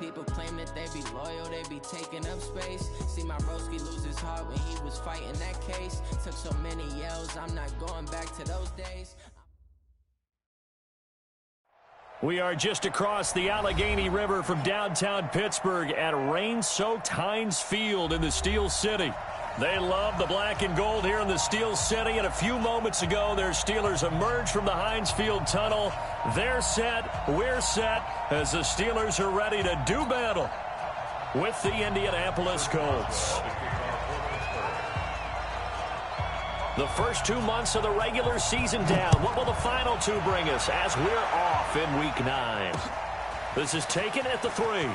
People claim that they be loyal, they be taking up space. See my broski lose his heart when he was fighting that case. Took so many yells, I'm not going back to those days. We are just across the Allegheny River from downtown Pittsburgh at rain-soaked Heinz Field in the Steel City. They love the black and gold here in the Steel City, and a few moments ago, their Steelers emerged from the Heinz Field tunnel. They're set, we're set, as the Steelers are ready to do battle with the Indianapolis Colts. The first 2 months of the regular season down. What will the final two bring us as we're off in Week 9? This is taken at the 3.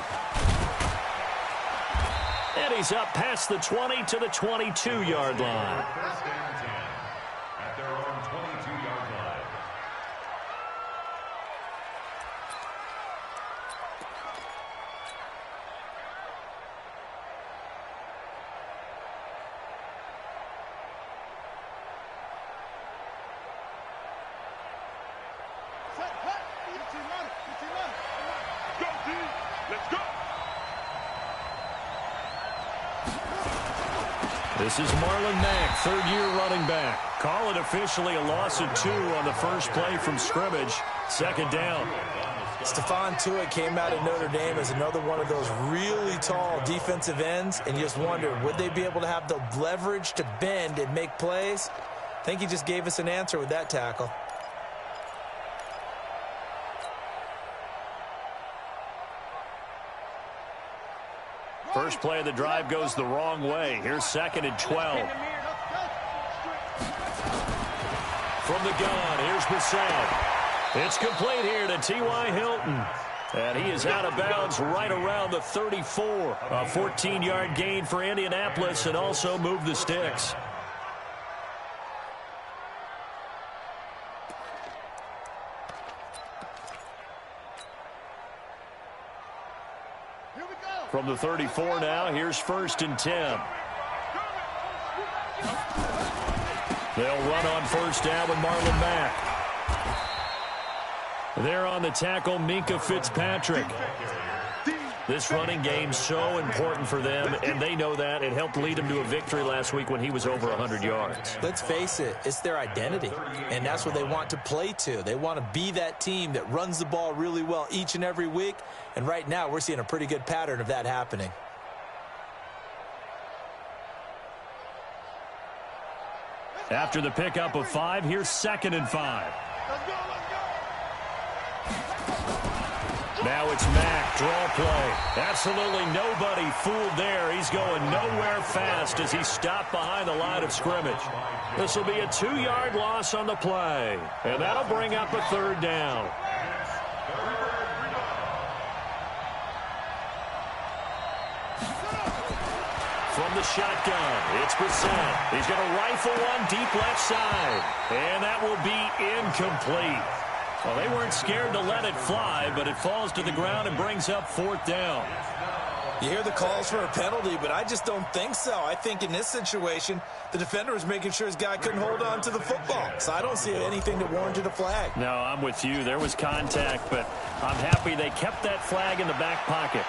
And he's up past the 20 to the 22-yard line. First and 10 at their own 22-yard line. This is Marlon Mack, third-year running back. Call it officially a loss of 2 on the first play from scrimmage. Second down. Stephon Tuitt came out of Notre Dame as another one of those really tall defensive ends, and you just wonder, would they be able to have the leverage to bend and make plays? I think he just gave us an answer with that tackle. First play of the drive goes the wrong way. Here's 2nd and 12. From the gun, here's Bissett. It's complete here to T.Y. Hilton. And he is out of bounds right around the 34. A 14-yard gain for Indianapolis and also moved the sticks. From the 34 now, here's 1st and 10. They'll run on first down with Marlon Mack. There on the tackle, Minkah Fitzpatrick. This running game so important for them, and they know that. It helped lead them to a victory last week when he was over 100 yards. Let's face it, it's their identity, and that's what they want to play to. They want to be that team that runs the ball really well each and every week, and right now we're seeing a pretty good pattern of that happening. After the pickup of 5, here's 2nd and 5. Now it's Mack, draw play. Absolutely nobody fooled there. He's going nowhere fast as he's stopped behind the line of scrimmage. This will be a 2-yard loss on the play, and that'll bring up a 3rd down. From the shotgun, it's Bissett. He's going to rifle one deep left side, and that will be incomplete. Well, they weren't scared to let it fly, but it falls to the ground and brings up 4th down. You hear the calls for a penalty, but I just don't think so. I think in this situation, the defender was making sure his guy couldn't hold on to the football. So I don't see anything that warranted a flag. No, I'm with you. There was contact, but I'm happy they kept that flag in the back pocket.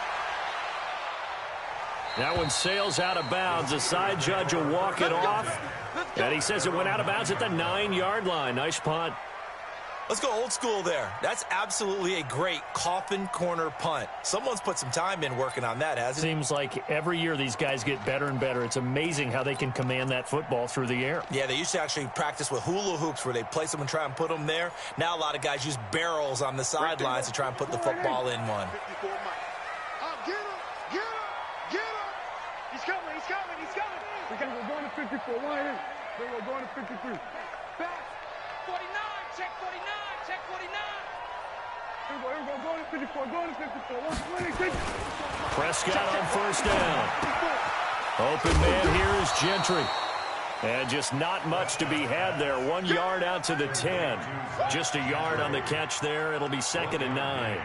That one sails out of bounds. The side judge will walk it off. And he says it went out of bounds at the 9-yard line. Nice punt. Let's go old school there. That's absolutely a great coffin corner punt. Someone's put some time in working on that, hasn't it? Seems like every year these guys get better and better. It's amazing how they can command that football through the air. Yeah, they used to actually practice with hula hoops where they place them and try and put them there. Now a lot of guys use barrels on the sidelines to try and put the football in one. We're going to 54. One here. We're going to 53. Back. 49. Check 49. Check 49. Here we go. Going to 54. Going to 54. 120. Prescott on first down. Open man here is Gentry. And just not much to be had there. 1 yard out to the 10. Just a yard on the catch there. It'll be 2nd and 9.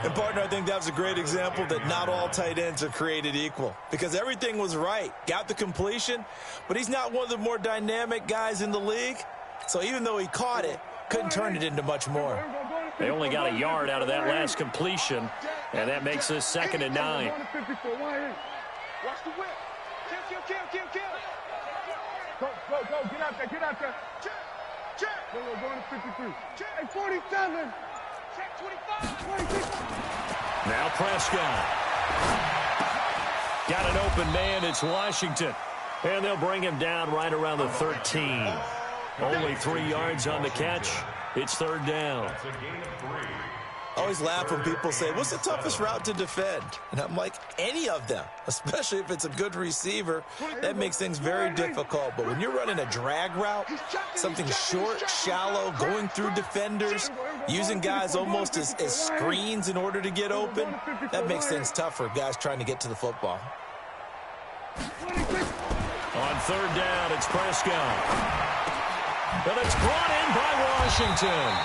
And, partner, I think that was a great example that not all tight ends are created equal because everything was right. Got the completion, but he's not one of the more dynamic guys in the league. So even though he caught it, couldn't turn it into much more. They only got a yard out of that last completion. And that makes this 2nd and 9. Watch the whip. Kill. Go. Get out there. Check. We're going to 53. Hey, 47. Check 25. 26. Now Prescott. Got an open man. It's Washington. And they'll bring him down right around the 13. Only 3 yards on the catch. It's 3rd down. I always laugh when people say, what's the toughest route to defend? And I'm like, any of them, especially if it's a good receiver. That makes things very difficult. But when you're running a drag route, something short, shallow, going through defenders, using guys almost as screens in order to get open, that makes things tough for guys trying to get to the football. On 3rd down, it's Prescott. But it's brought in by Washington.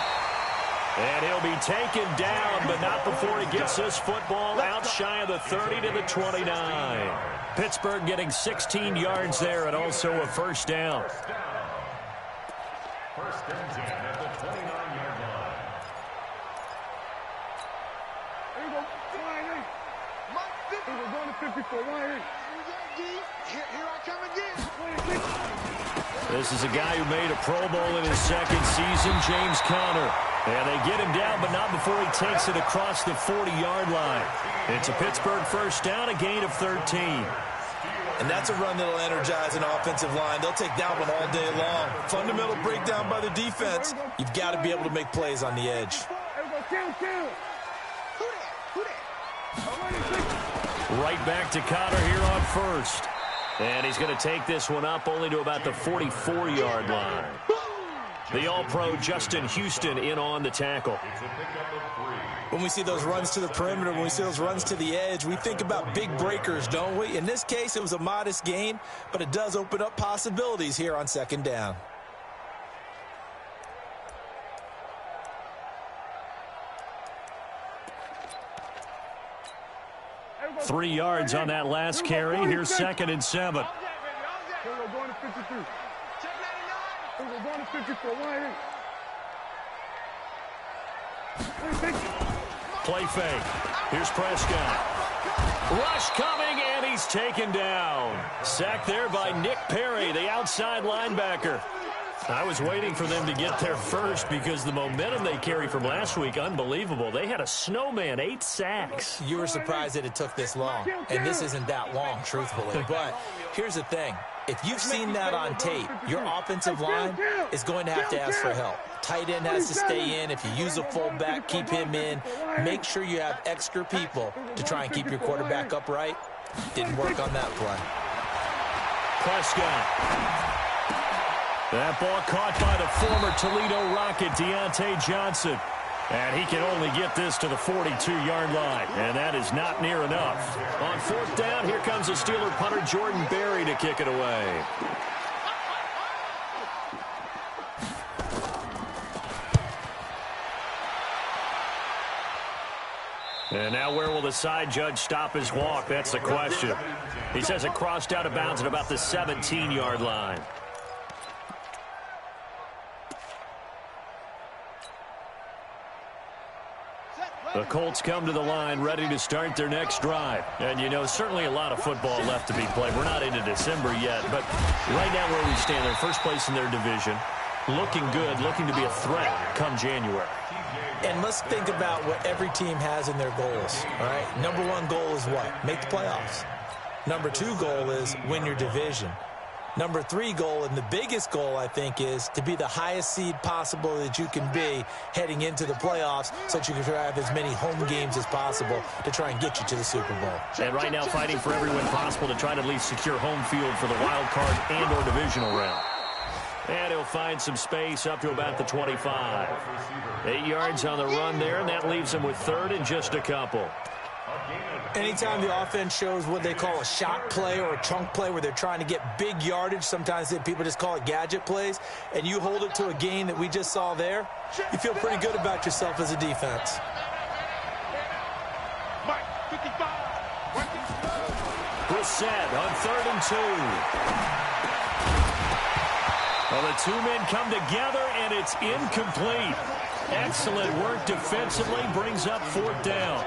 And he'll be taken down, but not before he gets this football out shy of the 30 to the 29. Pittsburgh getting 16 yards there and also a 1st down. 1st and 10 at the 29-yard line. Here we go. We're going to 54. Here I come again. This is a guy who made a Pro Bowl in his 2nd season, James Conner. And they get him down, but not before he takes it across the 40-yard line. It's a Pittsburgh 1st down, a gain of 13. And that's a run that'll energize an offensive line. They'll take that one all day long. Fundamental breakdown by the defense. You've got to be able to make plays on the edge. Right back to Conner here on 1st. And he's going to take this one up only to about the 44-yard line. The All-Pro Justin Houston in on the tackle. When we see those runs to the perimeter, when we see those runs to the edge, we think about big breakers, don't we? In this case, it was a modest gain, but it does open up possibilities here on 2nd down. Three yards on that last carry. Here's 2nd and 7. We're going to 53. We're going to 54. Play fake. Here's Prescott. Rush coming, and he's taken down. Sacked there by Nick Perry, the outside linebacker. I was waiting for them to get there first because the momentum they carry from last week, unbelievable. They had a snowman, 8 sacks. You were surprised that it took this long, and this isn't that long, truthfully. But here's the thing. If you've seen that on tape, your offensive line is going to have to ask for help. Tight end has to stay in. If you use a fullback, keep him in. Make sure you have extra people to try and keep your quarterback upright. Didn't work on that play. Prescott. That ball caught by the former Toledo Rocket, Deontay Johnson. And he can only get this to the 42-yard line. And that is not near enough. On 4th down, here comes the Steeler punter, Jordan Berry, to kick it away. And now where will the side judge stop his walk? That's the question. He says it crossed out of bounds at about the 17-yard line. The Colts come to the line ready to start their next drive. And, you know, certainly a lot of football left to be played. We're not into December yet, but right now where we stand, they're first place in their division. Looking good, looking to be a threat come January. And let's think about what every team has in their goals, all right? Number 1 goal is what? Make the playoffs. Number 2 goal is win your division. Number 3 goal, and the biggest goal, I think, is to be the highest seed possible that you can be heading into the playoffs so that you can have as many home games as possible to try and get you to the Super Bowl. And right now fighting for every win possible to try to at least secure home field for the wild card and or divisional round. And he'll find some space up to about the 25. 8 yards on the run there, and that leaves him with 3rd and just a couple. Anytime the offense shows what they call a shot play or a chunk play where they're trying to get big yardage, sometimes people just call it gadget plays, and you hold it to a gain that we just saw there, you feel pretty good about yourself as a defense. Brissett on 3rd and 2. Well, the 2 men come together, and it's incomplete. Excellent work defensively, brings up 4th down.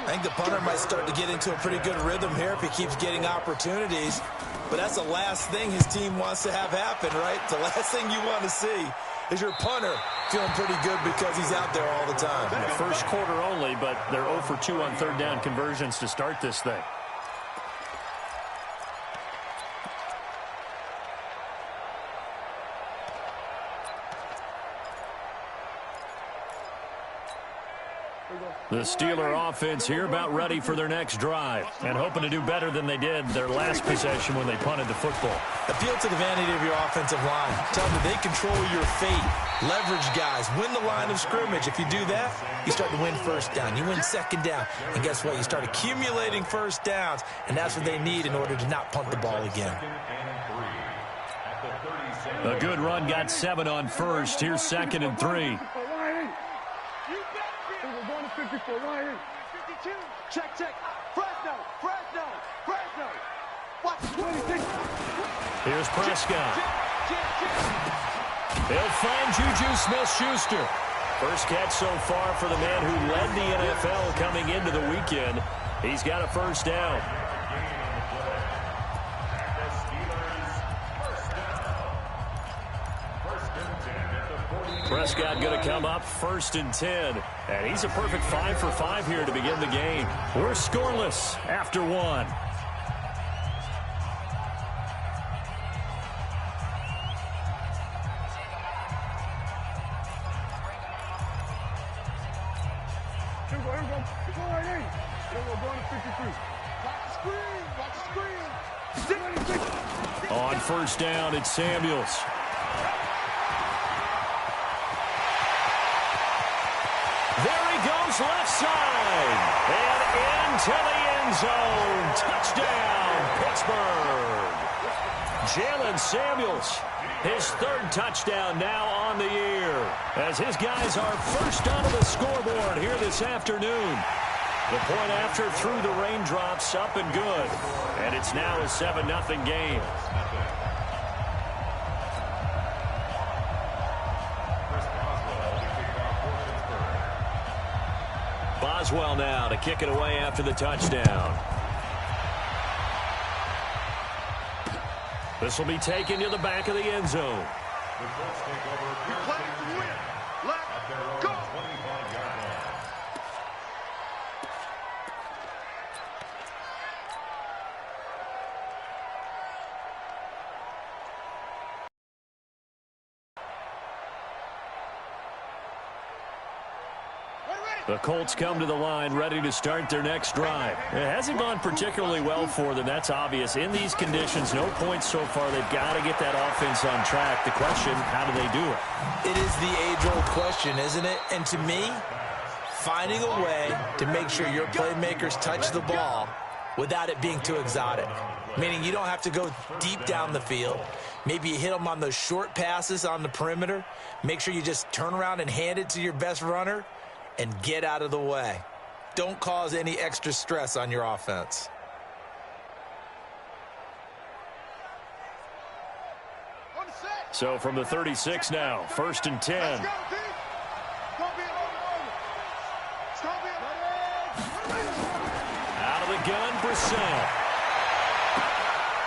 I think the punter might start to get into a pretty good rhythm here if he keeps getting opportunities. But that's the last thing his team wants to have happen, right? The last thing you want to see is your punter feeling pretty good because he's out there all the time. The first quarter only, but they're 0 for 2 on third down conversions to start this thing. The Steeler offense here about ready for their next drive and hoping to do better than they did their last possession when they punted the football. Appeal to the vanity of your offensive line. Tell them they control your fate. Leverage guys. Win the line of scrimmage. If you do that, you start to win first down. You win second down. And guess what? You start accumulating first downs, and that's what they need in order to not punt the ball again. A good run got 7 on first. Here's 2nd and 3. 54, line in. 52. Check. Fresno. Watch. 26. Here's Prescott. He'll find Juju Smith-Schuster. First catch so far for the man who led the NFL coming into the weekend. He's got a first down. Prescott going to come up 1st and 10. And he's a perfect 5 for 5 here to begin the game. We're scoreless after 1. Here we go. Go right in. Here we go, going to 53. Watch the screen. On first down, it's Samuels. There he goes, left side, and into the end zone. Touchdown, Pittsburgh. Jalen Samuels, his 3rd touchdown now on the year, as his guys are first onto the scoreboard here this afternoon. The point after through the raindrops, up and good, and it's now a 7-0 game. Boswell now to kick it away after the touchdown. This will be taken to the back of the end zone. The Colts come to the line ready to start their next drive. It hasn't gone particularly well for them. That's obvious. In these conditions, no points so far. They've got to get that offense on track. The question, how do they do it? It is the age-old question, isn't it? And to me, finding a way to make sure your playmakers touch the ball without it being too exotic. Meaning you don't have to go deep down the field. Maybe you hit them on those short passes on the perimeter. Make sure you just turn around and hand it to your best runner and get out of the way. Don't cause any extra stress on your offense. So from the 36 now, 1st and 10. Out of the gun, Brissett.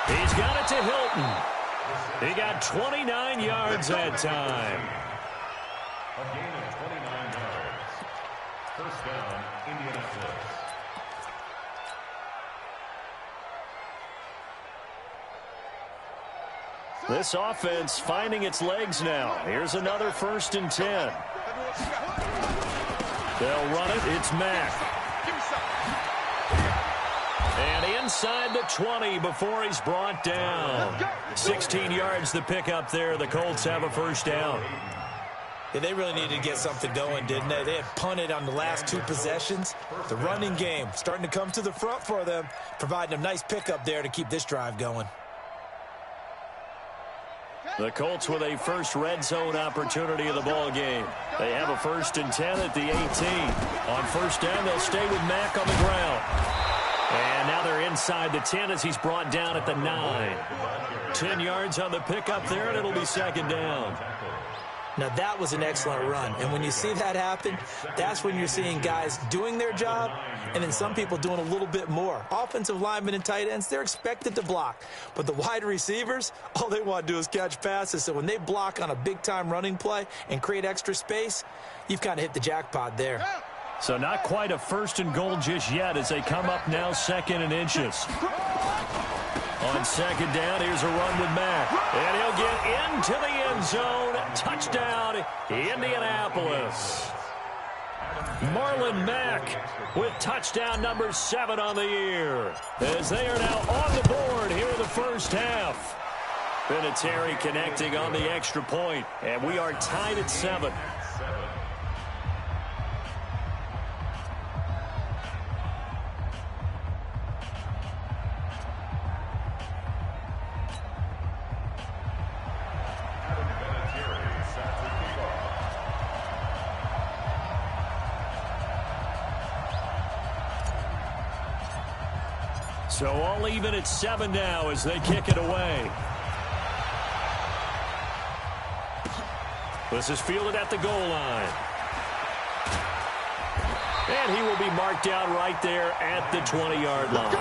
He's got it to Hilton. He got 29 yards that time. A gain of 29 yards. First down, Indianapolis. This offense finding its legs now. Here's another 1st and 10. They'll run it. It's Mack. And inside the 20 before he's brought down. 16 yards to pick up there. The Colts have a first down. Yeah, they really needed to get something going, didn't they? They had punted on the last 2 possessions. The running game starting to come to the front for them, providing a nice pickup there to keep this drive going. The Colts with a first red zone opportunity of the ball game. They have a 1st and 10 at the 18. On first down, they'll stay with Mack on the ground. And now they're inside the 10 as he's brought down at the 9. 10 yards on the pickup there, and it'll be 2nd down. Now, that was an excellent run. And when you see that happen, that's when you're seeing guys doing their job and then some people doing a little bit more. Offensive linemen and tight ends, they're expected to block. But the wide receivers, all they want to do is catch passes. So when they block on a big-time running play and create extra space, you've kind of hit the jackpot there. So not quite a first and goal just yet as they come up now 2nd and inches. On 2nd down, here's a run with Mack. And he'll get into the end zone. Touchdown, Indianapolis. Marlon Mack with touchdown number 7 on the year. As they are now on the board here in the first half. Vinatieri connecting on the extra point. And we are tied at 7. So all even at 7 now as they kick it away. This is fielded at the goal line. And he will be marked down right there at the 20-yard line. The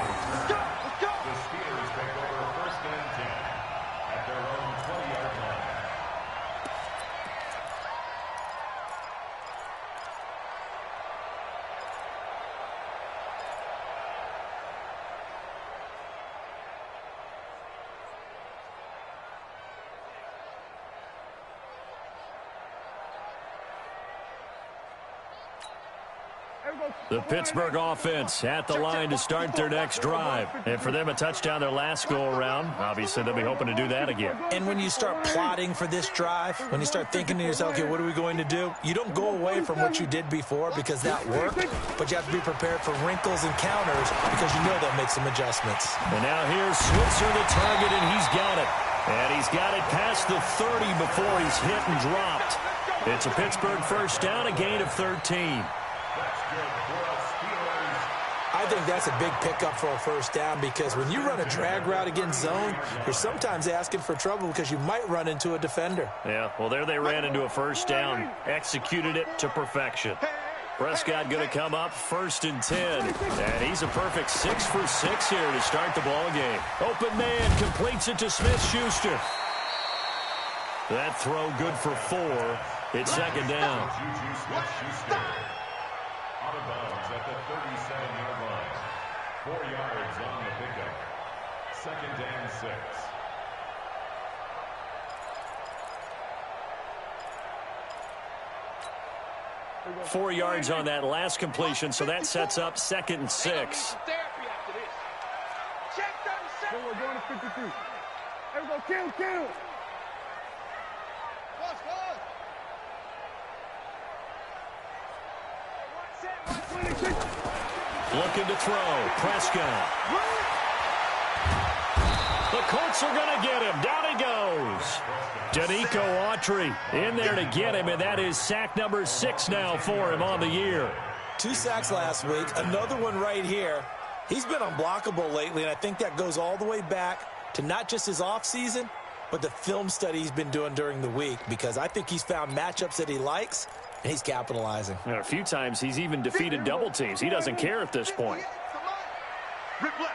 Steelers take over 1st and 10 at their own 20-yard line. The Pittsburgh offense at the line to start their next drive. And for them, a touchdown their last go-around. Obviously, they'll be hoping to do that again. And when you start plotting for this drive, when you start thinking to yourself, okay, what are we going to do? You don't go away from what you did before because that worked, but you have to be prepared for wrinkles and counters because you know they'll make some adjustments. And now here's Switzer, the target, and he's got it. And he's got it past the 30 before he's hit and dropped. It's a Pittsburgh first down, a gain of 13. I think that's a big pickup for a first down because when you run a drag route against zone, you're sometimes asking for trouble because you might run into a defender. Yeah, well, there they ran into a first down, executed it to perfection. Prescott going to come up 1st and 10. And he's a perfect 6 for 6 here to start the ball game. Open man completes it to Smith-Schuster. That throw good for 4. It's 2nd down. Out of bounds at the 37-yard line. 4 yards on the pickup. 2nd and 6. Four yards on that last completion, so that sets up 2nd and 6. We're going to 53. There we go, kill. Looking to throw. Prescott. The Colts are going to get him. Down he goes. Danico Autry in there to get him, and that is sack number 6 now for him on the year. 2 sacks last week, another one right here. He's been unblockable lately, and I think that goes all the way back to not just his offseason, but the film study he's been doing during the week, because I think he's found matchups that he likes, and he's capitalizing. And a few times he's even defeated double teams. He doesn't care at this point. Rip left.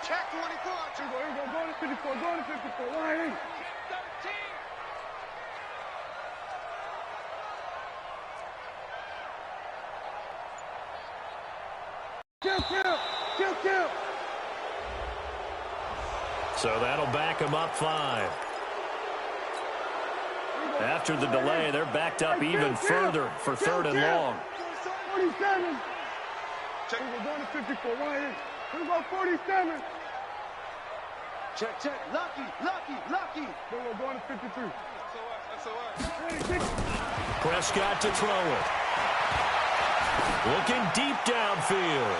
Check 24. Here we go, going to 54, going to 54. Line in. 13. Kill. So that'll back him up 5. After the delay, they're backed up even further for 3rd and long. 47. Check. We're going to 54. Line in. Here we go, 47. Check. Lucky. Then we're going to 53. That's all right. Prescott to throw it. Looking deep downfield.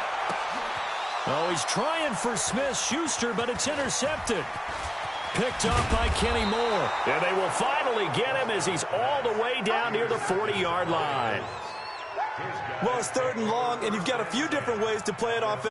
Oh, he's trying for Smith-Schuster, but it's intercepted. Picked up by Kenny Moore. And they will finally get him as he's all the way down near the 40-yard line. Well, it's 3rd and long, and you've got a few different ways to play it off.